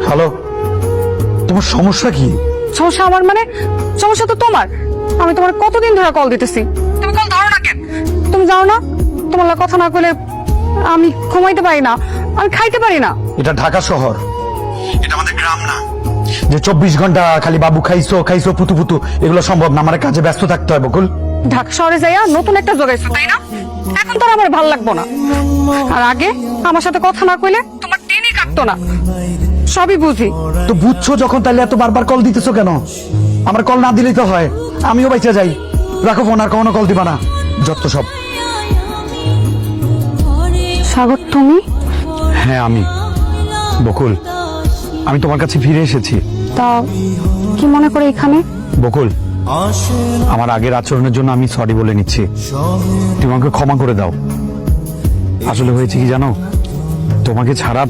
Hello, তোমার সমস্যা কি? সমস্যা আমার মানে? সমস্যা তো তোমার। আমি তোমার কতদিন ধরে কল দিতেছি, তুমি কল ধরো না কেন? তুমি জানো না তোমার লাগে কথা না কইলে আমি ঘুমাইতে পারি না, আমি খাইতে পারি না। এটা ঢাকা শহর, এটা আমাদের গ্রাম না যে 24 ঘন্টা খালি বাবু খাইছো খাইছো পুতু পুতু, এগুলো সম্ভব না। আমার কাজে ব্যস্ত থাকতে হয় বকুল। ঢাকা শহরে যাইয়া নতুন একটা জোগাইছো তাই না? এখন তো আর আমার ভালো লাগবো না। আর আগে আমার সাথে কথা না কইলে তোমার দিনই কাটতো না। সবই বুঝি। তো বুঝছো যখন, তাহলে এত বারবার কল দিতেছো কেন? আমার কল না দিলেই তো হয়, আমিও বাইচা যাই। রাখো ফোন, আর কখনো কল দিবা না, যত সব। সাগর তুমি? হ্যাঁ আমি বকুল, আমি তোমার কাছে ফিরে এসেছি। তা কি মনে করে এখানে? বকুল, আমার আগের আচরণের জন্য আমি সরি বলে নিচ্ছি, তুমি আমাকে ক্ষমা করে দাও। আসলে হয়েছে কি জানো, তোমাকে ছাড়া